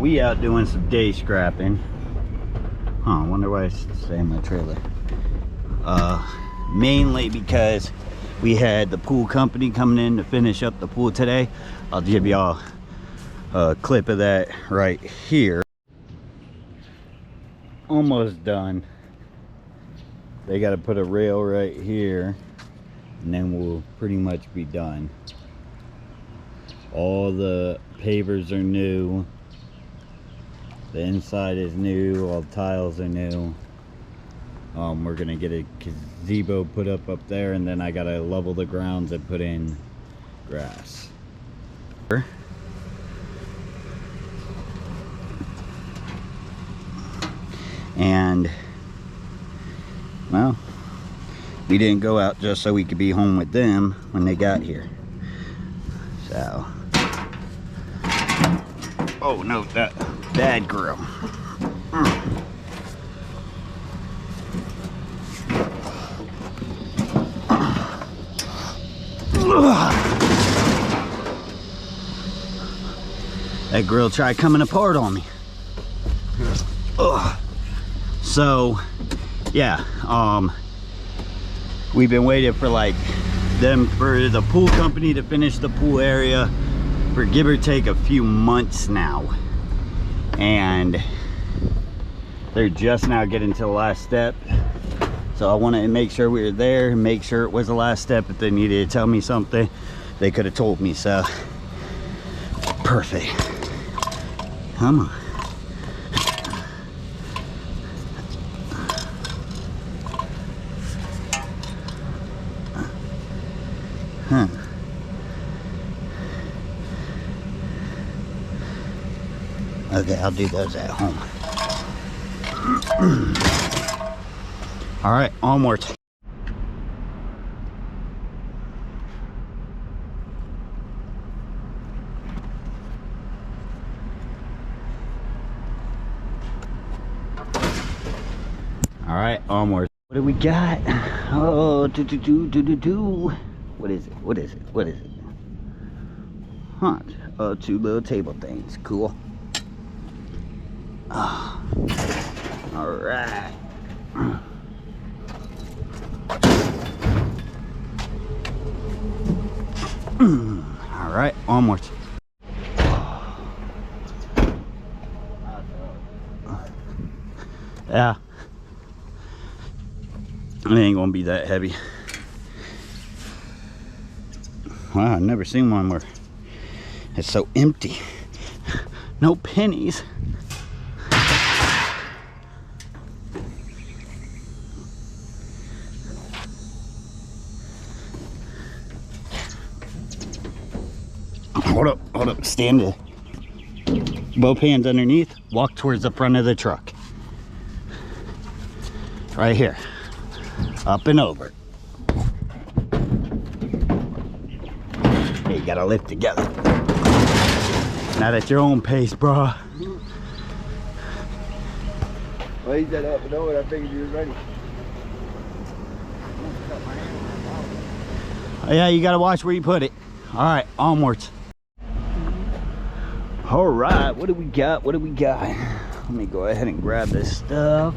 We out doing some day scrapping. I wonder why I stay in my trailer. Mainly because we had the pool company coming in to finish up the pool today. I'll give y'all a clip of that right here. Almost done. They got to put a rail right here, and then we'll pretty much be done. All the pavers are new. The inside is new. All the tiles are new. We're gonna get a gazebo put up there, and then I gotta level the grounds and put in grass. And well, we didn't go out just so we could be home with them when they got here. So, oh no, that bad grill. That grill tried coming apart on me. So yeah, we've been waiting for for the pool company to finish the pool area for give or take a few months now, and they're just now getting to the last step. So I wanted to make sure we were there and make sure it was the last step. If they needed to tell me something, they could have told me. So perfect. Come on. Huh. Okay, I'll do those at home. All right, onwards. All right, onwards. What do we got? Oh, do. What is it? What is it? What is it? Huh? Oh, two little table things. Cool. Oh. All right. All right, onwards. Yeah. It ain't gonna be that heavy. Wow, I've never seen one where it's so empty. No pennies. Hold up, stand it. Both hands underneath, walk towards the front of the truck. Right here. Up and over. Hey, you gotta lift together. Not at your own pace, bro. Well, he said up and over, I figured you was ready. Oh, yeah, you gotta watch where you put it. All right, onwards. All right, what do we got? What do we got? Let me go ahead and grab this stuff.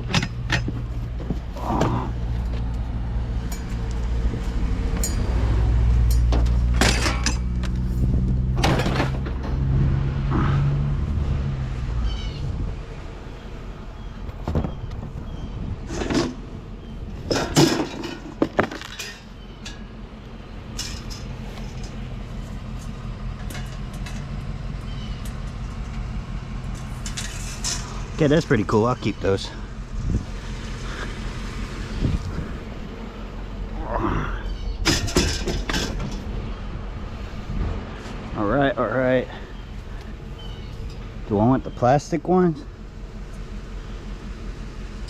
Okay, that's pretty cool. I'll keep those. All right, all right. Do I want the plastic ones?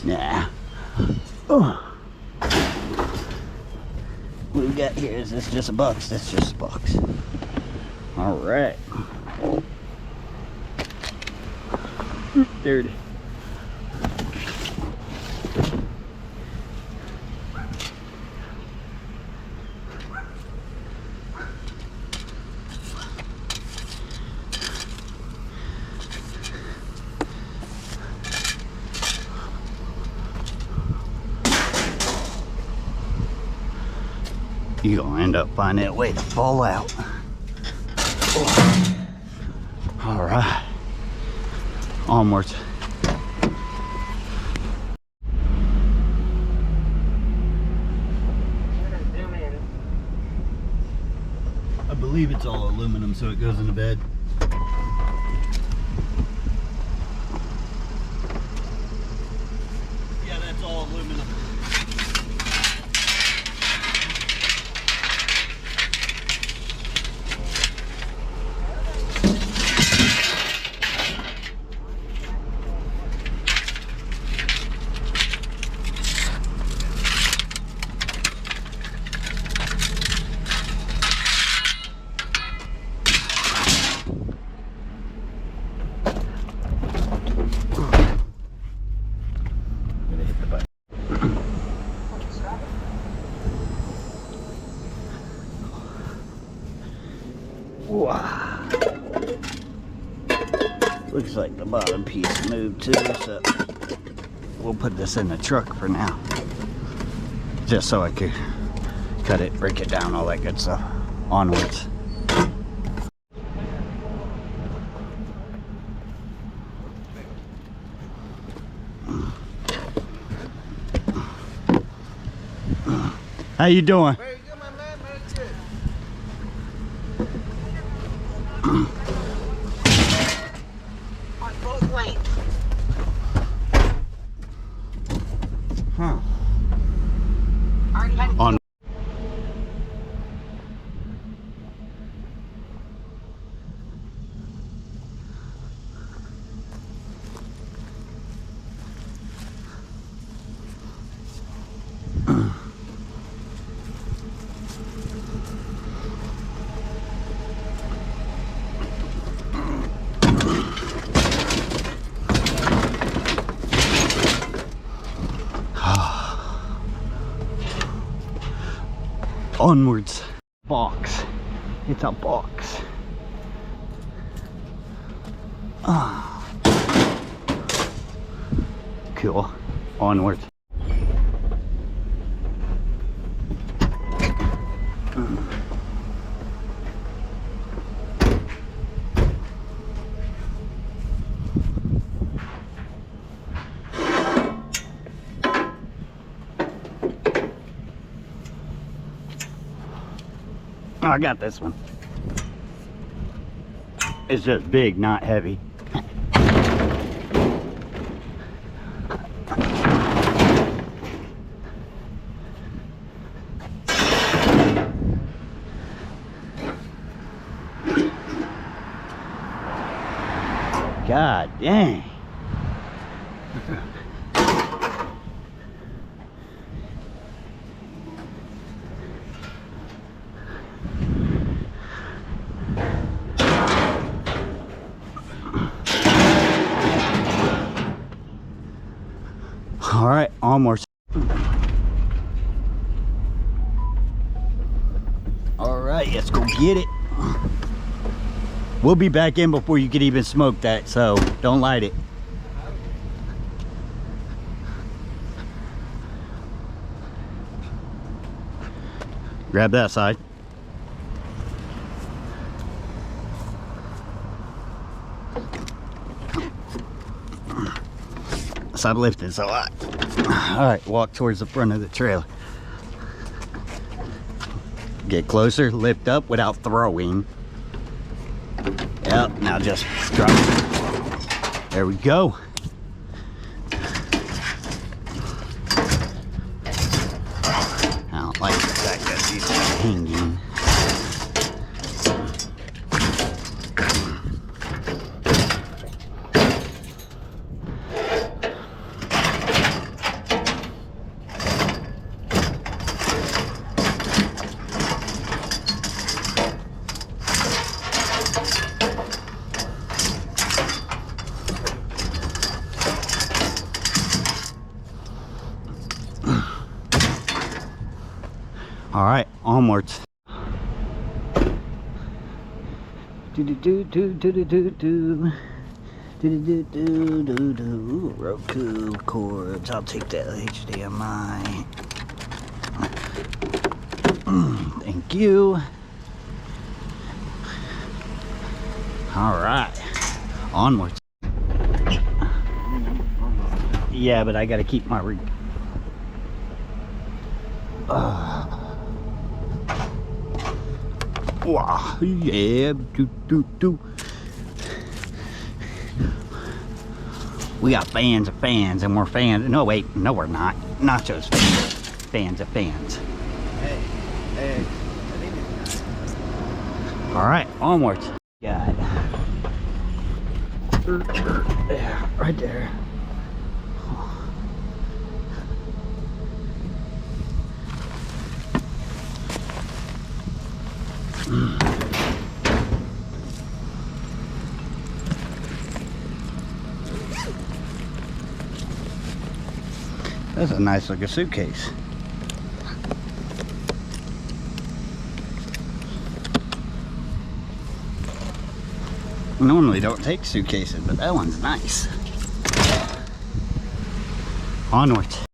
Nah. Oh. What do we got here? Is this just a box? That's just a box. All right. There it is. you're gonna end up finding a way to fall out. All right, onwards. I believe it's all aluminum, so it goes in the bed. Yeah, that's all aluminum. Wow. Looks like the bottom piece moved too, so we'll put this in the truck for now. Just so I could cut it, break it down, all that good stuff. Onwards. How you doing? Very good, my man. Very good. On both lanes. Huh. Already had On. Onwards. Box. It's a box. Ah. Cool. Onwards. Oh, I got this one. It's just big, not heavy. God dang. All right, onwards. All right, let's go get it. We'll be back in before you can even smoke that, so don't light it. Grab that side. Stop lifting so high. All right, walk towards the front of the trailer. Get closer, lift up without throwing. Yep, now just drop it. There we go. I don't like the fact that these are hanging. All right, onwards. Roku cords. I'll take that HDMI. Thank you. All right, onwards. Yeah, but I gotta keep my wow, yeah, We got fans of fans, and we're fans. No, wait, no, we're not. Nachos fans. Fans of fans. Hey, I think it's All right, onwards. God. Yeah, right there. That's a nice looking suitcase. I normally don't take suitcases, but that one's nice. Onwards.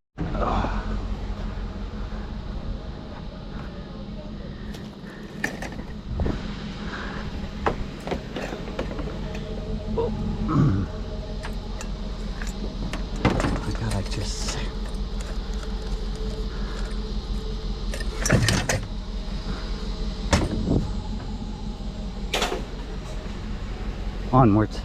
I gotta just... Onwards.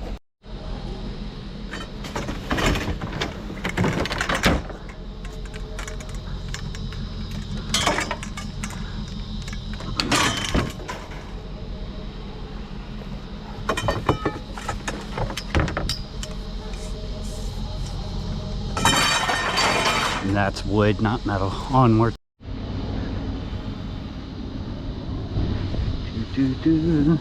And that's wood, not metal. Onward. Do, do, do.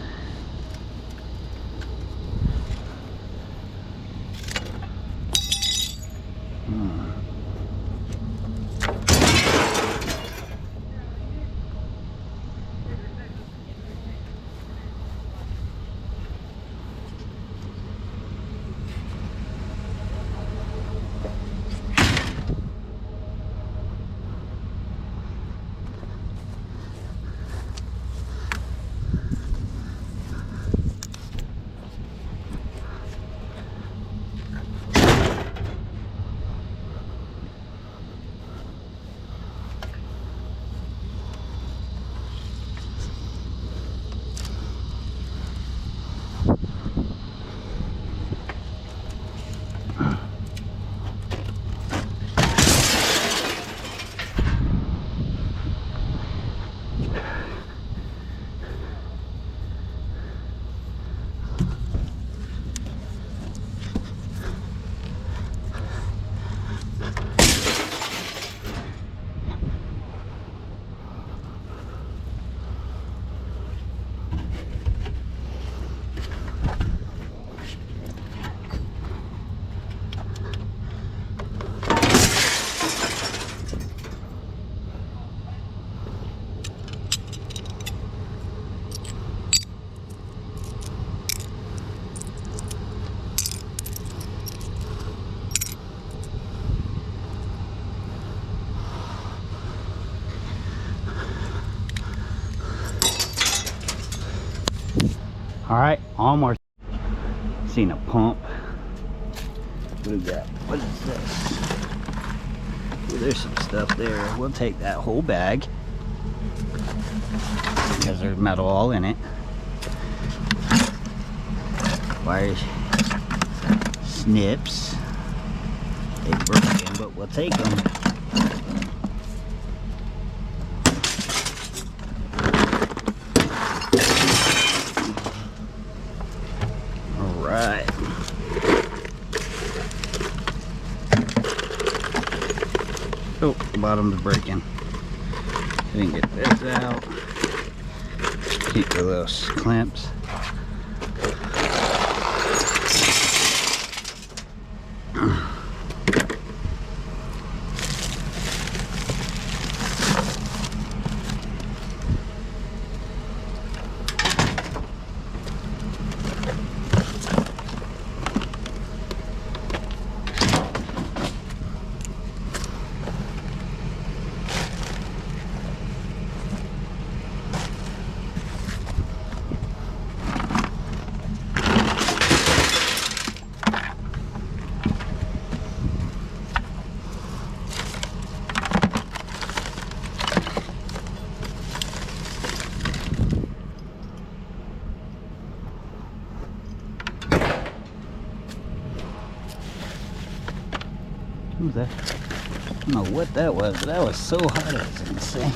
All right, onward. Seen a pump. What is that? What is this? Ooh, there's some stuff there. We'll take that whole bag because there's metal all in it. Wires, snips. They're broken, but we'll take them. Right. Oh, the bottom's breaking. I didn't get this out. Keep the little clamps. Who's that? I don't know what that was, but that was so hot, it was insane.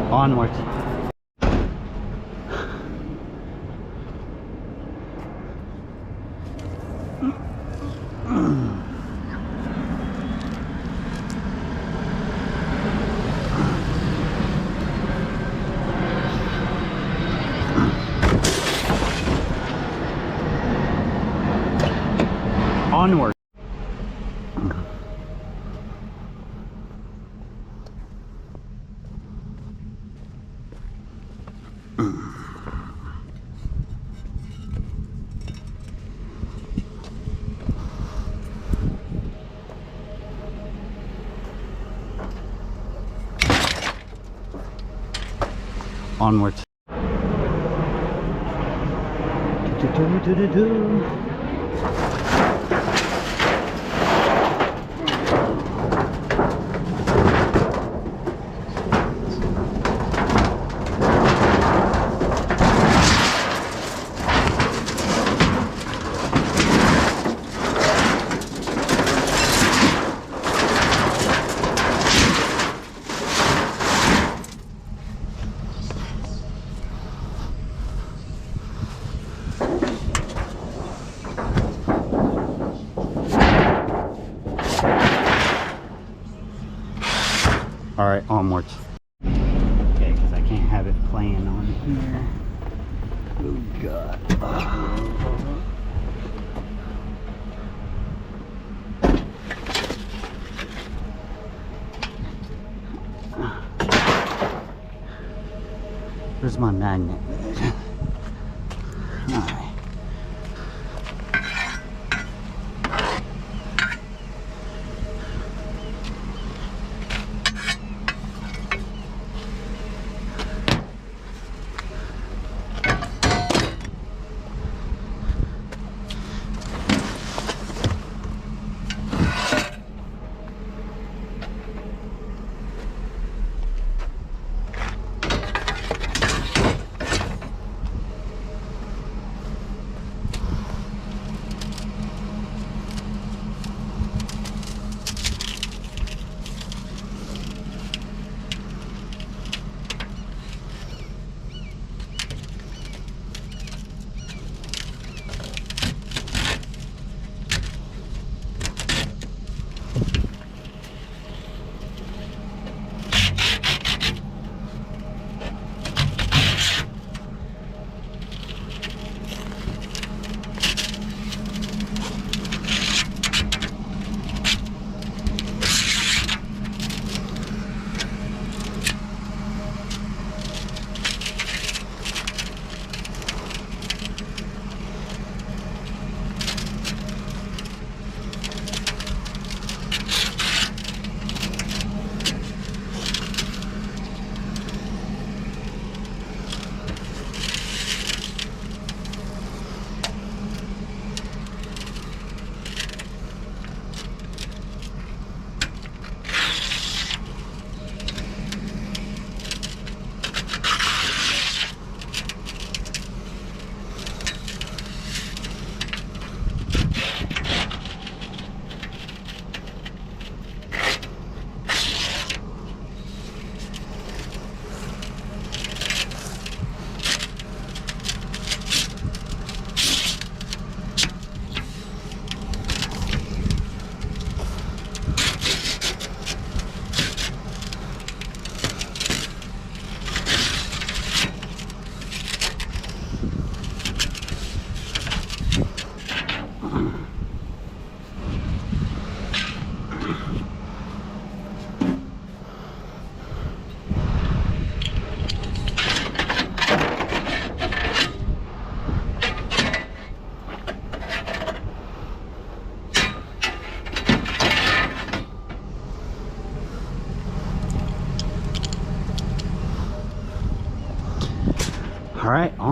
Onwards. Onward. Onwards. All right, onwards. Okay, because I can't have it playing on here. Oh God. Where's my magnet? All right.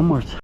Onwards.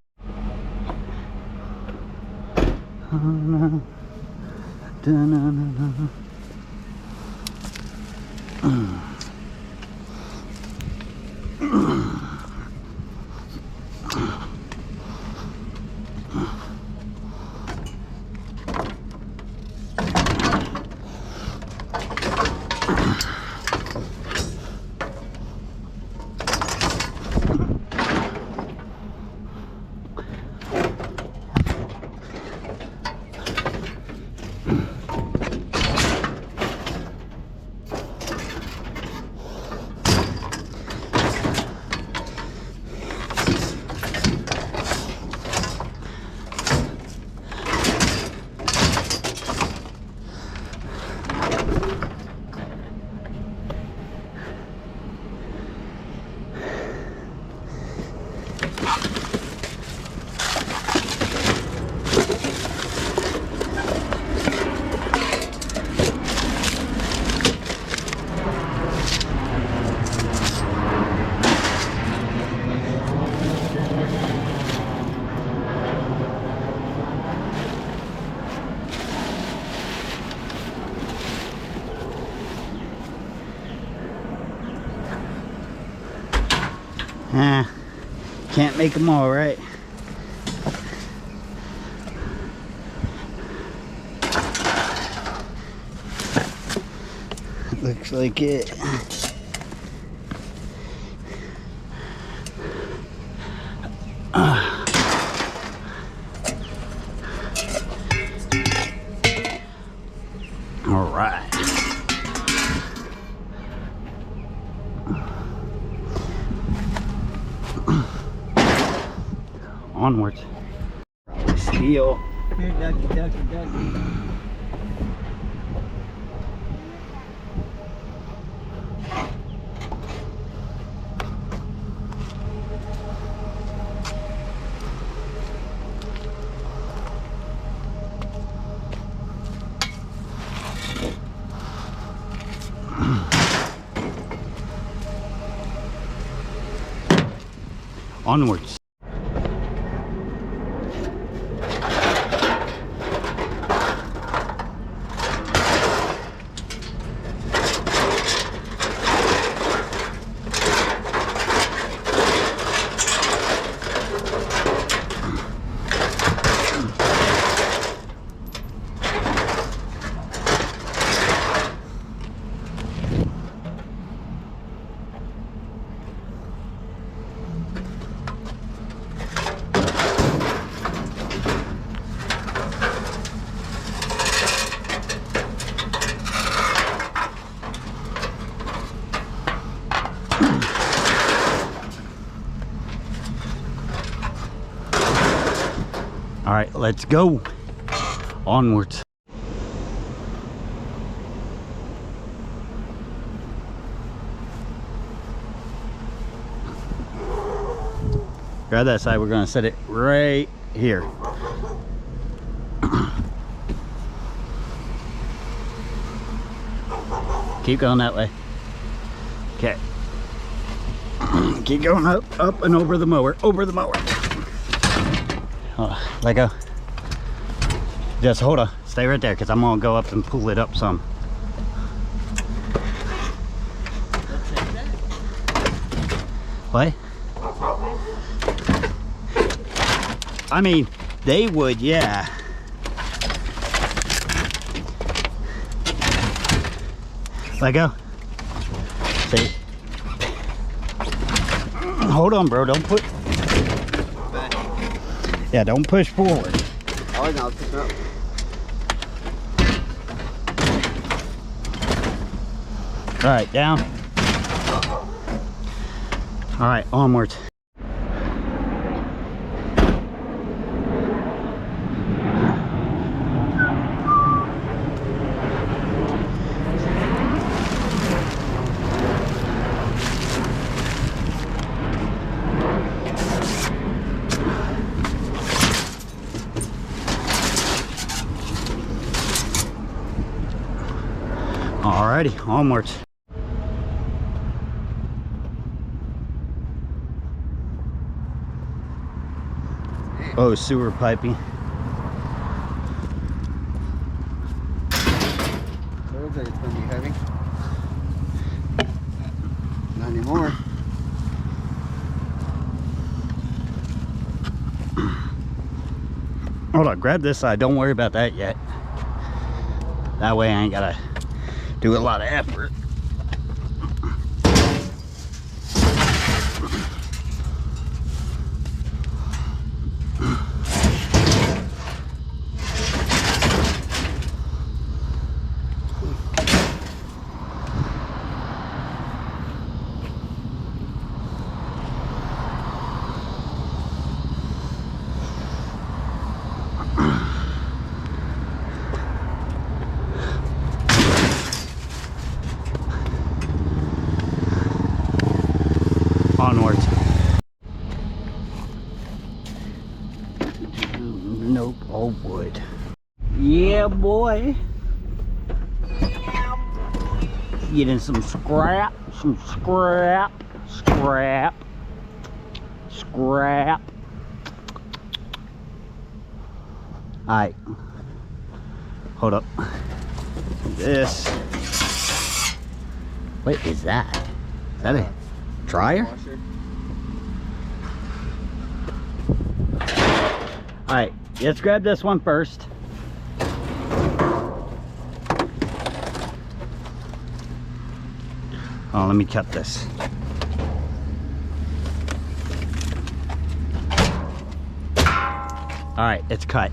Can't make them all, right? Looks like it. All right. Onwards. Steel. Here, ducky. Onwards. All right, let's go. Onwards. Grab that side, we're gonna set it right here. Keep going that way. Okay. Keep going up and over the mower, let go. Just hold on, stay right there, because I'm gonna go up and pull it up some. What? I mean, they would, yeah. Let go. See? Hold on, bro, don't put. Yeah, don't push forward. Oh, no, pick up. All right, down. All right, onwards. Alrighty, onwards. Oh, sewer piping. So it looks like it's gonna be heavy. Not anymore. Hold on, grab this side. Don't worry about that yet. That way I ain't gotta do a lot of effort. Onwards. Nope, all wood. Yeah, boy. Getting some scrap, scrap. Alright. Hold up. This. What is that? Is that a dryer? Alright, let's grab this one first. Oh, let me cut this. Alright, it's cut.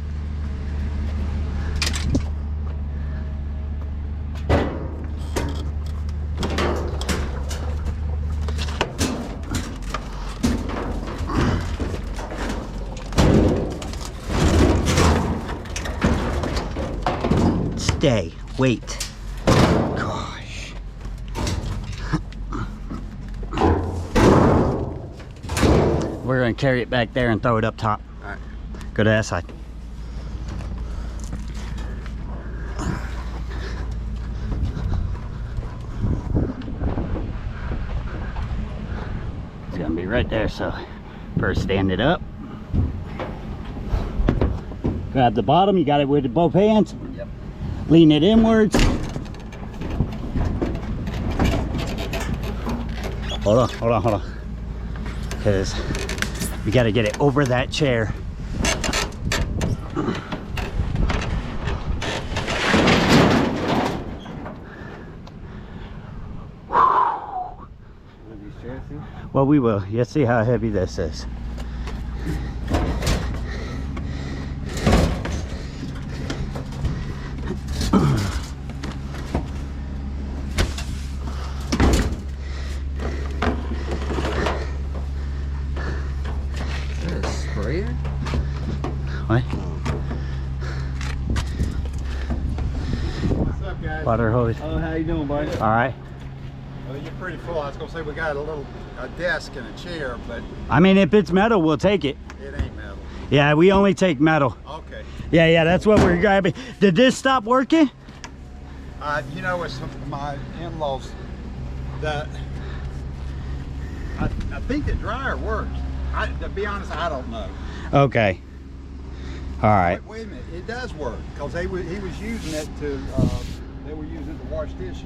Stay. Wait. Gosh. We're gonna carry it back there and throw it up top. All right. Go to that side. It's gonna be right there, so first stand it up. Grab the bottom, you got it with both hands. Yep. Lean it inwards. Hold on. Because we got to get it over that chair. Well, we will. Let's see how heavy this is. What? What's up, guys? Water hose. Oh, how you doing, buddy? All right. Well, you're pretty full. I was gonna say we got a desk and a chair, but I mean, if it's metal, we'll take it. it ain't metal. Yeah, we only take metal. Okay. Yeah, that's what we're grabbing. Did this stop working? You know, it's my in-laws that I think the dryer works. To be honest, I don't know. Okay. All right. Wait a minute, it does work because he was using it to. They were using it to wash dishes.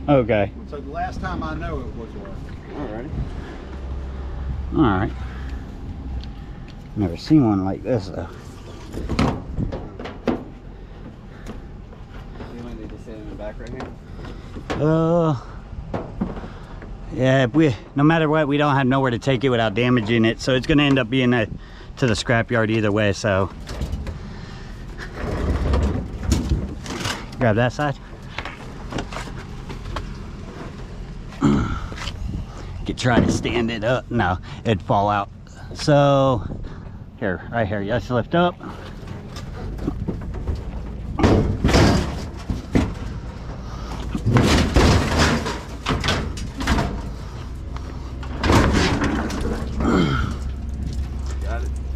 Okay. So the last time I know it was working. Alrighty. All right. Never seen one like this though. You want to just sit in the back right here? Yeah, no matter what, we don't have nowhere to take it without damaging it, so it's gonna end up being to the scrapyard either way. So grab that side. Could try to stand it up. No, it'd fall out. So here, right here, just lift up.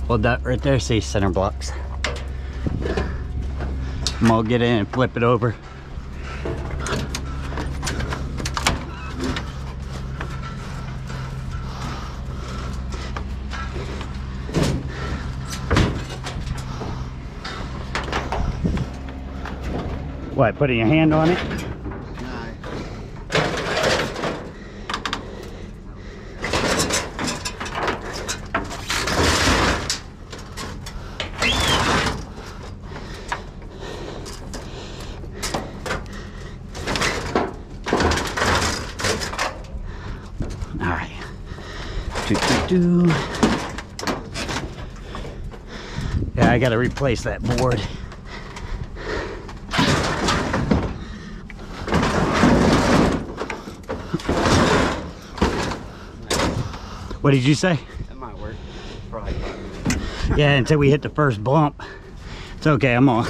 Hold that right there, see center blocks. I'm gonna get in and flip it over. What, putting your hand on it? Nah. Yeah, I gotta replace that board. What did you say? That might work. Probably 5 minutes. Yeah, until we hit the first bump. It's okay, I'm on.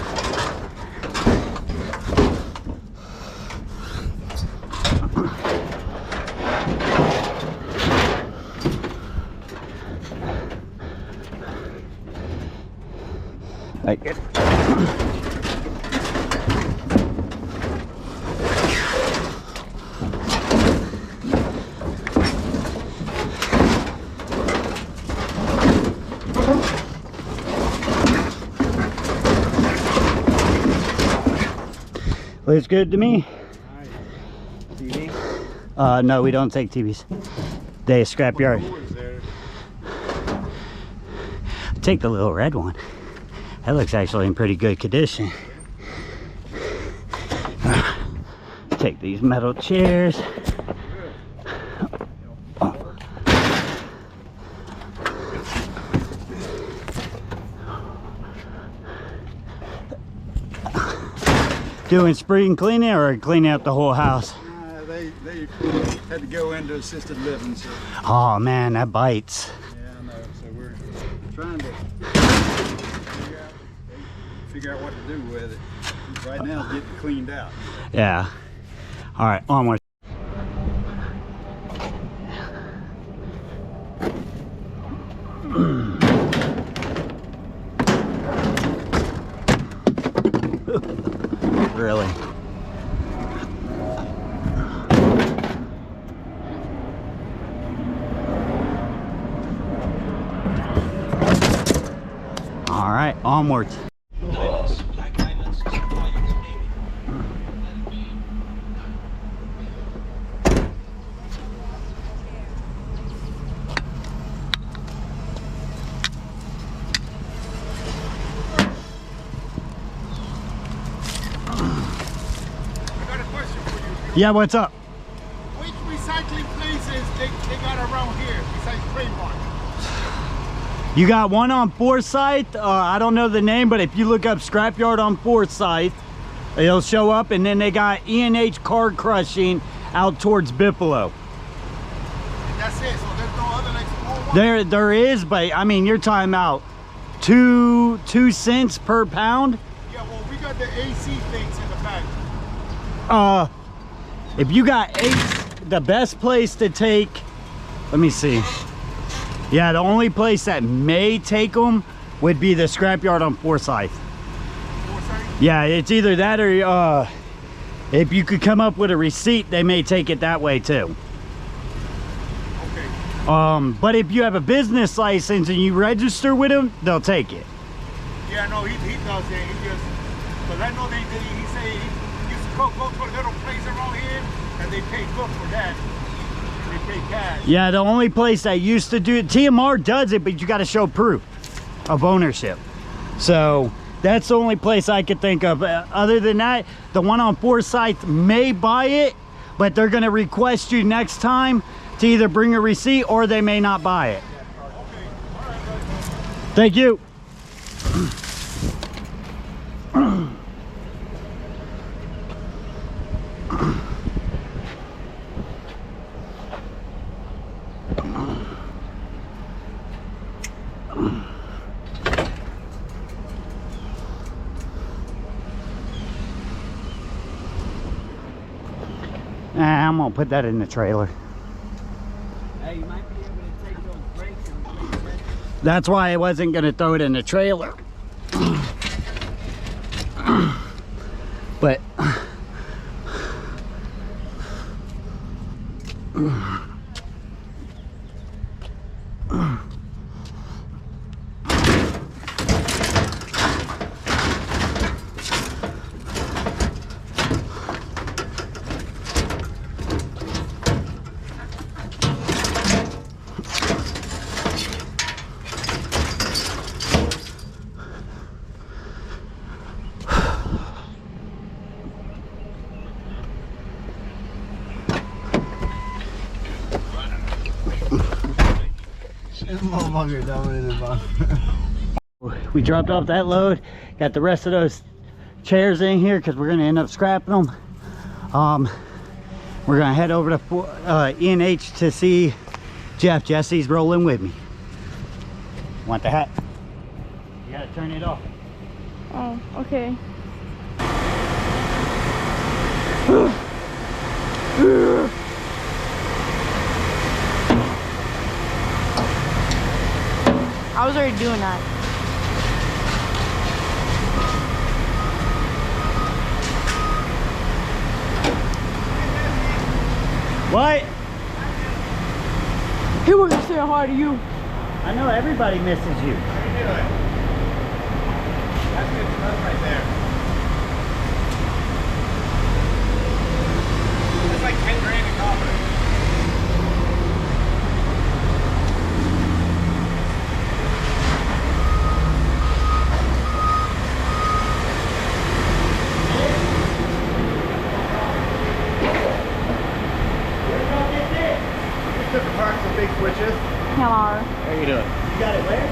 Like, looks good to me. TV? No, we don't take TVs. They scrapyard. Take the little red one. That looks actually in pretty good condition. Take these metal chairs. Doing spring cleaning or cleaning up the whole house? They had to go into assisted living, so. Oh man, that bites. Yeah, I know. So we're trying to figure out what to do with it. Right now, it's getting cleaned out. Yeah. All right, onward. Really? All right, onwards. Yeah, what's up? Which recycling places they got around here besides Trademark? You got one on Forsyth. I don't know the name, but if you look up Scrapyard on Forsyth, it'll show up. And then they got E&H Car Crushing out towards Buffalo. That's it. So there's no other like small ones? There is, but I mean, you're talking about two cents per pound. Yeah, well, we got the AC things in the back. If you got 8, the best place to take, let me see. Yeah, the only place that may take them would be the Scrapyard on Forsyth. Forsyth? Yeah, it's either that or if you could come up with a receipt, they may take it that way too. Okay. But if you have a business license and you register with them, they'll take it. Yeah, no, he does it. He just, but I know he say he used to go to a little place around here and they pay good for that. They pay cash. Yeah, the only place that used to do it, TMR does it, but you got to show proof of ownership. So that's the only place I could think of. Other than that, the one on Forsyth may buy it, but they're going to request you next time to either bring a receipt or they may not buy it. Thank you. I'm gonna put that in the trailer. Hey, you might be able to take those brakes and replace that. That's why I wasn't gonna throw it in the trailer. But This motherfucker dumber than the bomb. We dropped off that load, got the rest of those chairs in here because we're going to end up scrapping them. We're going to head over to ENH to see Jeff. Jesse's rolling with me. Want the hat? You got to turn it off. Oh, okay. I was already doing that. What? He wasn't saying hi to you. I know everybody misses you. How you doing? That's good stuff right there. It's like 10 grand in copper. Took apart some big switches. Hello. How you doing? You got it where?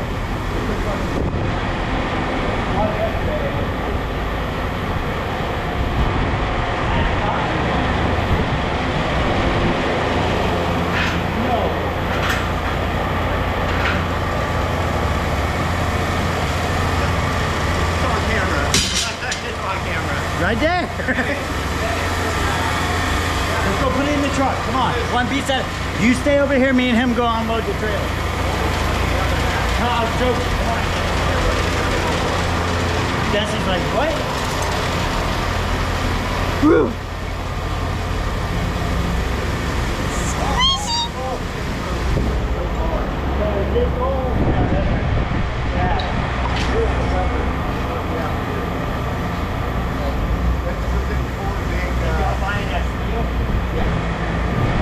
It's on camera. It's on camera. Right there. Let's go put it in the truck. Come on. One piece at you stay over here, me and him go unload the trailer. No, I was joking. Come on. Jesse's like, what? Woo.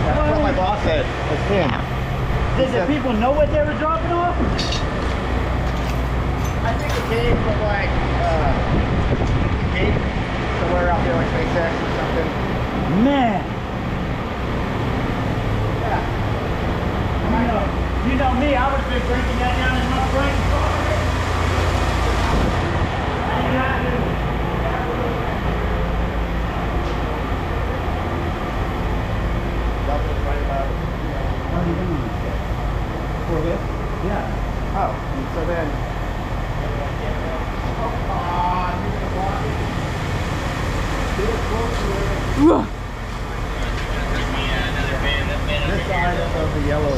That's what my boss said. That's him. Did the people know what they were dropping off? I think it came from like the gate somewhere out there, like SpaceX or something. Man. Yeah. You know me, I would have been breaking that down in my brain. I didn't have to. That was right about. What are you doing? For this? Yeah. Oh, and so then. Oh, this side of the yellow.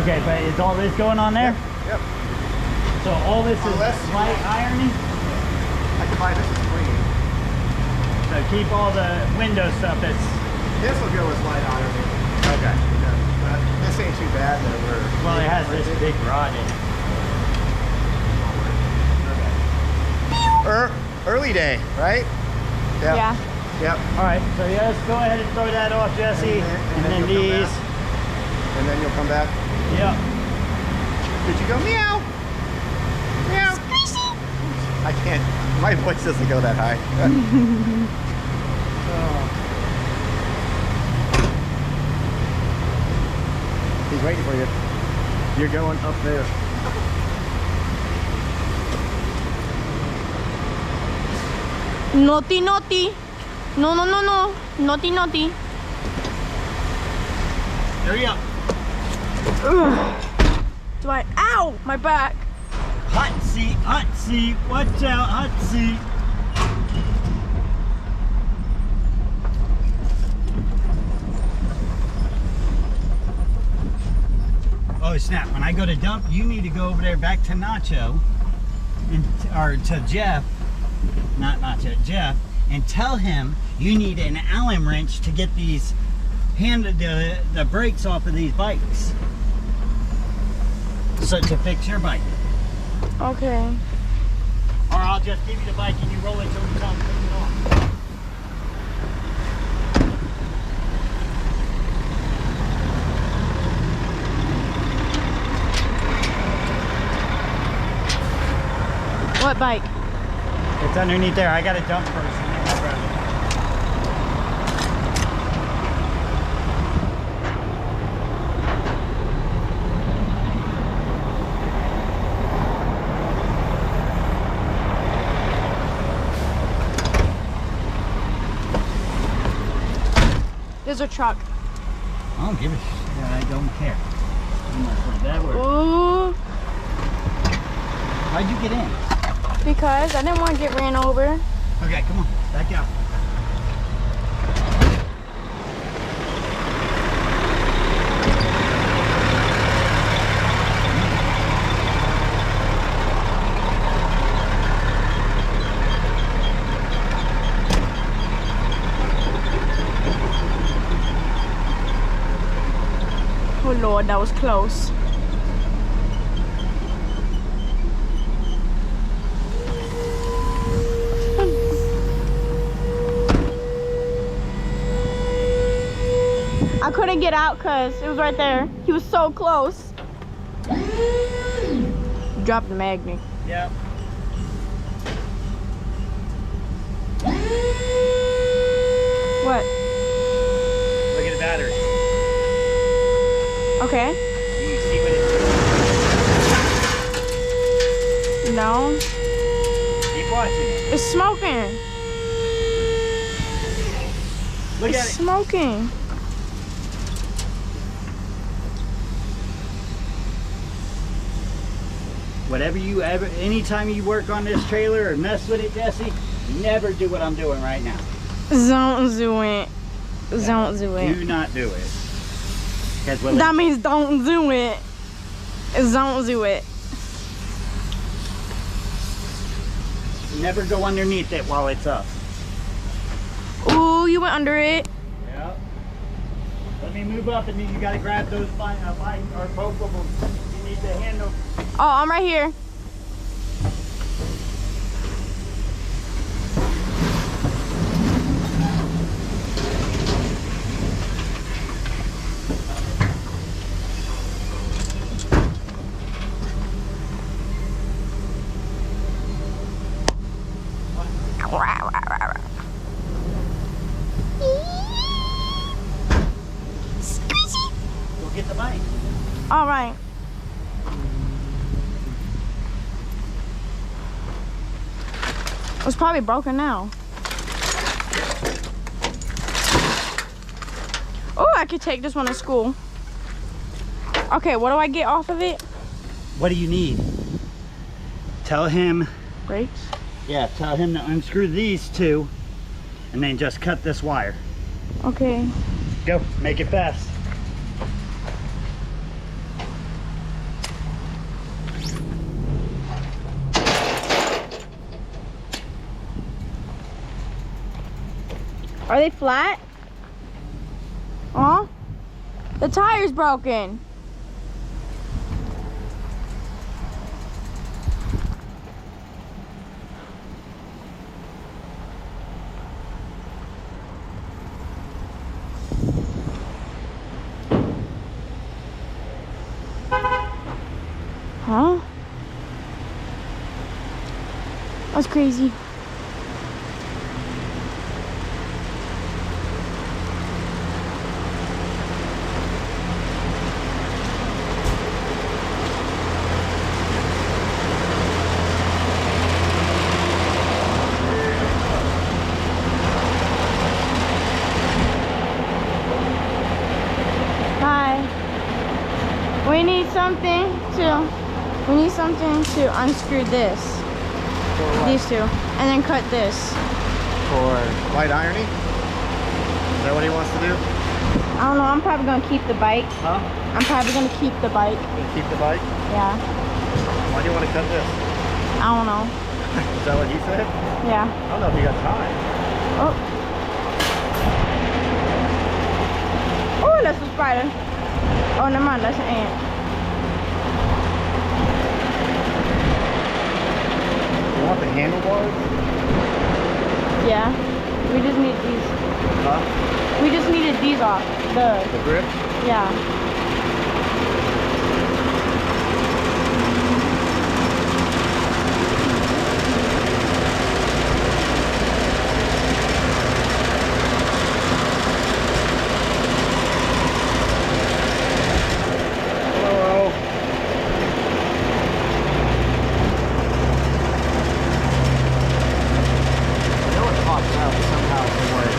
Okay, but is all this going on there? Yep. So all this is Unless you light want- ironing? I can buy this as clean. So keep all the window stuff that's... This will go as light ironing. Okay. But this ain't too bad that we're. Well, it has this big rod in it. Early day, right? Yeah. Yep. All right, so yes, go ahead and throw that off, Jesse. And then you'll come these. back. And then you'll come back. Yep. Did you go meow? Meow. I can't. My voice doesn't go that high. He's waiting for you. You're going up there. Naughty, naughty. No, no, no, no. Naughty, naughty. There you go. Do I? Ow! My back. Hot seat, hot seat. Watch out, hot seat. Oh snap, when I go to dump, you need to go over there back to Nacho, and, or to Jeff, not Nacho, Jeff, and tell him you need an Allen wrench to get these, the brakes off of these bikes. So to fix your bike. Okay. Or I'll just give you the bike and you roll it till we tell them to put it on. What bike? It's underneath there. I got a dump first. And then I'll grab it. There's a truck. I don't give a shit. I don't care. That works. Ooh. Why'd you get in? Because I didn't want to get ran over. Okay, come on. Back out. Oh Lord, that was close. I couldn't get out because it was right there. He was so close. Dropped the magnet. Yep. What? Look at the battery. Okay. You can see what it's. No. Keep watching it. It's smoking. Look It's at it. smoking. Whatever you ever, anytime you work on this trailer or mess with it, Jesse, never do what I'm doing right now. Don't do it. Don't do Do it. not do it. Because That means don't do it. Don't do it. never go underneath it while it's up. Ooh, you went under it. Yep. Let me move up and then you gotta grab those bike or both of them. You need the handle. Oh, I'm right here. Go get the bike. All right. It's probably broken now. Oh, I could take this one to school. Okay, what do I get off of it? What do you need? Tell him. Brakes. Yeah, tell him to unscrew these two and then just cut this wire. Okay. Go, make it fast. Are they flat? Huh? The tire's broken. Huh? That's crazy. Hi. We need something to unscrew this. These two. And then cut this. For light ironing? Is that what he wants to do? I don't know, I'm probably gonna keep the bike. Huh? I'm probably gonna keep the bike. You keep the bike? Yeah. Why do you want to cut this? I don't know. Is that what he said? Yeah. I don't know if you got time. Oh. Oh, that's a spider. Oh, never mind, that's an ant. You want the handlebars? Yeah. We just need these. Huh? We just needed these off. The grip? Yeah. Hello. I know it pops out somehow, somewhere.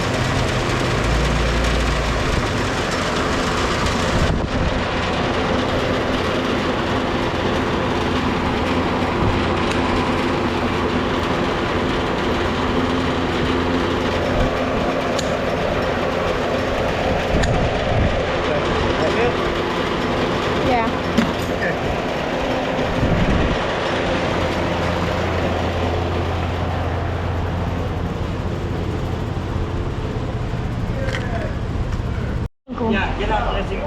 Get out, Lizzie.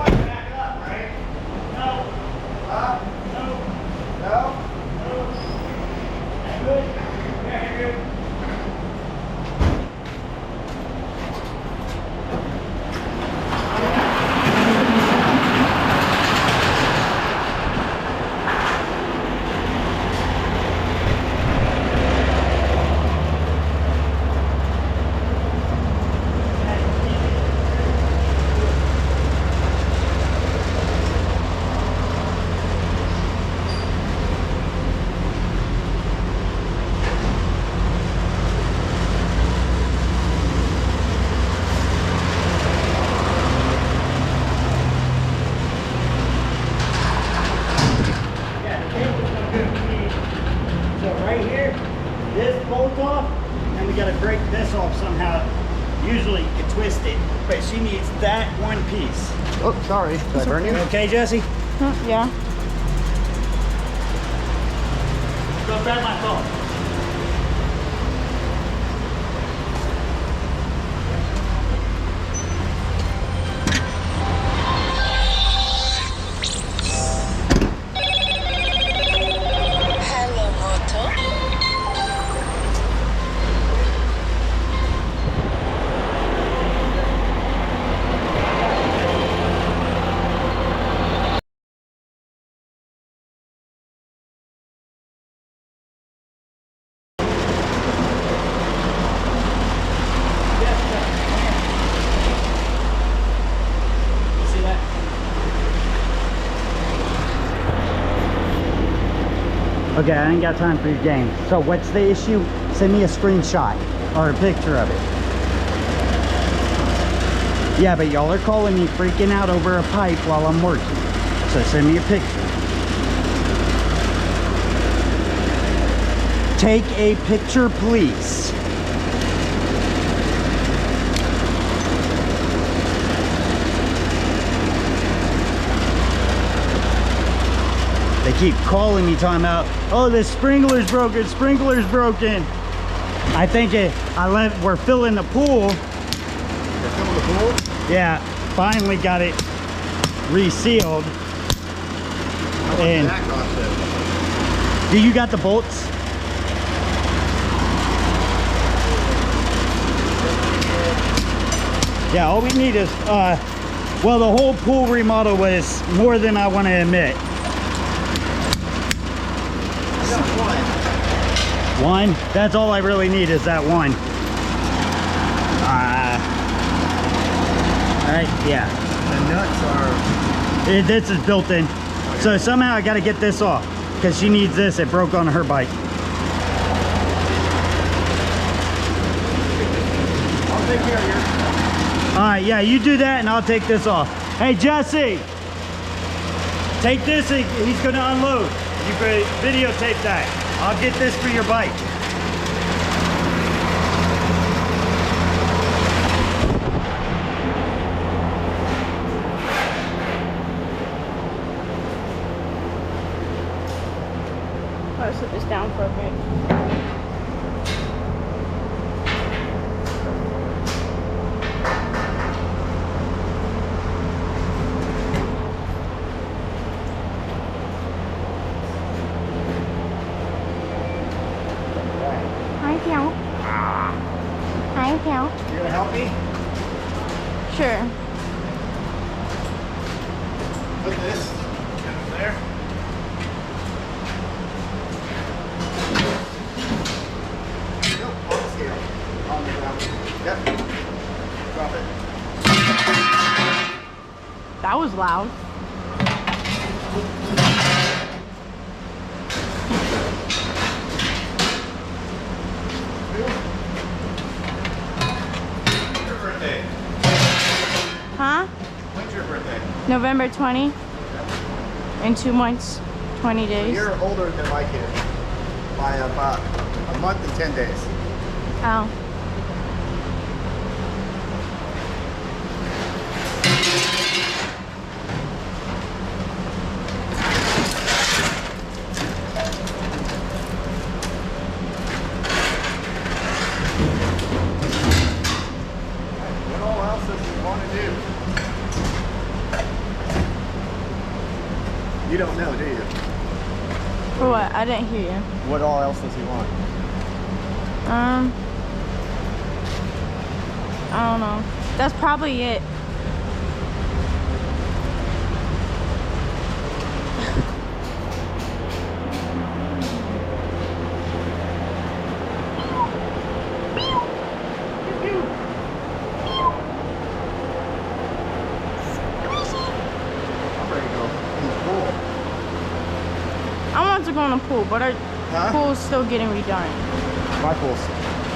Break this off somehow. Usually you can twist it, but she needs that one piece. Oh, sorry. Did I burn you? Okay, Jesse? Yeah. Go grab my phone. Hello, Moto. See that? Okay, I ain't got time for your game. So what's the issue? Send me a screenshot or a picture of it. Yeah, but y'all are calling me freaking out over a pipe while I'm working. So send me a picture. Take a picture, please. They keep calling me talking about, oh, the sprinkler's broken, sprinkler's broken. I think we're filling the pool. You're filling the pool? Yeah, finally got it resealed. How much And did that cost then? do you got the bolts? Yeah, all we need is, well, the whole pool remodel was more than I want to admit. One? That's all I really need is that one. Alright, yeah. The nuts are... This is built in. So somehow I got to get this off because she needs this. It broke on her bike. I'll take care of yours. Alright, yeah, you do that and I'll take this off. Hey, Jesse! Take this and he's going to unload. You could videotape that. I'll get this for your bike. I'll sit this down for a bit. Hi, Theo. Hi, Theo. You gonna help me? Sure. Put this there. Nope, on the scale. On the ground. Yep. Drop it. That was loud. When's your birthday? Huh? When's your birthday? November 20. In 2 months, 20 days. You're older than my kid by about a month and 10 days. Oh. What all else does he want to do? You don't know, do you? For what? I didn't hear you. What all else does he want? I don't know. That's probably it. I'm ready to go in the pool. I want to go in the pool, but our Huh? pool's still getting redone. My pool's,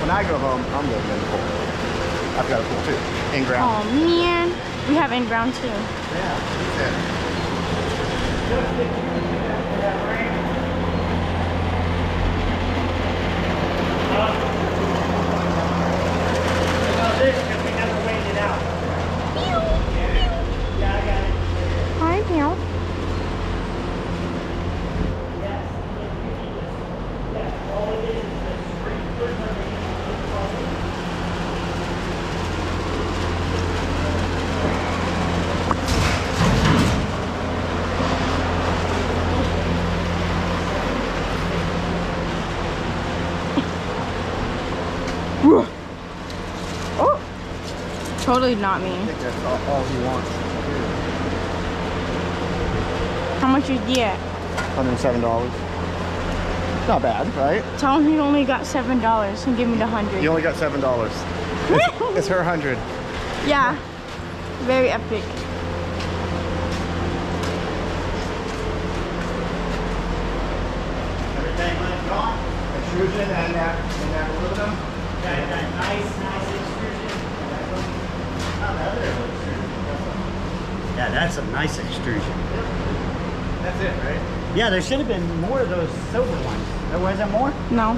when I go home, I'm going in the pool. I've got a pool too, in ground. Oh man, we have in ground too. Yeah. Hi, Bill. Oh, totally not me. I think that's all he wants. How much you get? $107. Not bad, right? Tell him he only got $7 and give me the 100. You only got $7. It's her 100. Yeah, very epic. Everything went gone. Extrusion and that aluminum. Nice extrusion. Yeah, that's a nice extrusion. That's it, right? Yeah, there should have been more of those silver ones. There wasn't more? No.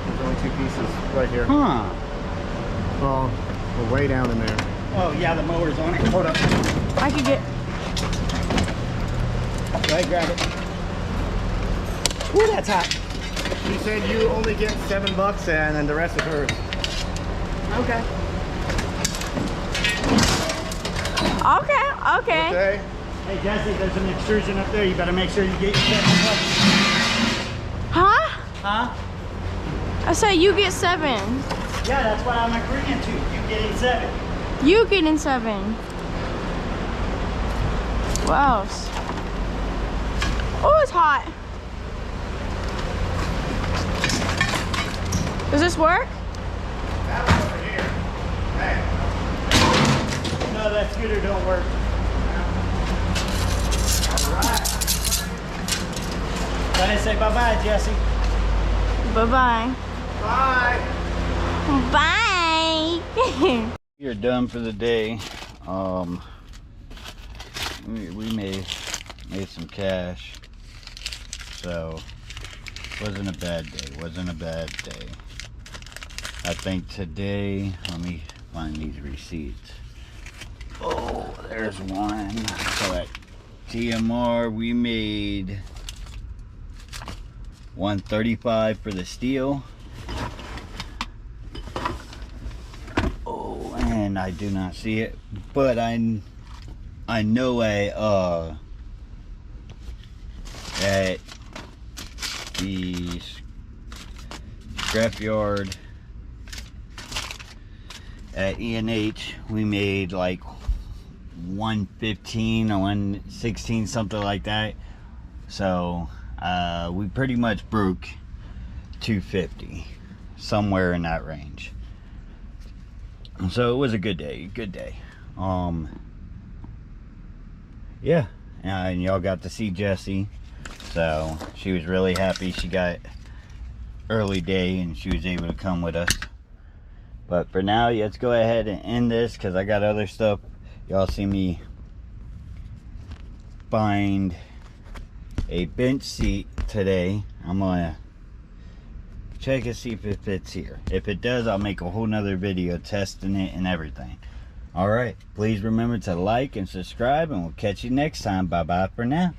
There's only 2 pieces right here. Huh. Well, we're way down in there. Oh, yeah, the mower's on it. Hold up. I could get. Go ahead, grab it. Ooh, that's hot. She said you only get $7 and then the rest is hers. Okay. Okay. Okay. Hey, Jesse, there's an extrusion up there. You better make sure you get your $7. Huh? Huh? I said you get 7. Yeah, that's what I'm agreeing to. You getting 7. You getting 7. What else? Oh, it's hot. Does this work? That one over here. Hey. No, that scooter don't work. Alright. Go ahead and say bye-bye, Jesse. Bye-bye. Bye. Bye. You're done for the day. We made some cash. So, wasn't a bad day. I think today, let me find these receipts. Oh, there's one. So at TMR, we made $135 for the steel. Oh, and I do not see it, but I know at the scrapyard at E&H we made like 115 or 116, something like that. So we pretty much broke 250, somewhere in that range. So it was a good day. Yeah, and y'all got to see Jessie, so she was really happy she got early day and she was able to come with us. But for now, let's go ahead and end this because I got other stuff. Y'all see me find a bench seat today. I'm gonna check and see if it fits here. If it does, I'll make a whole nother video testing it and everything. Alright, please remember to like and subscribe, and we'll catch you next time. Bye bye for now.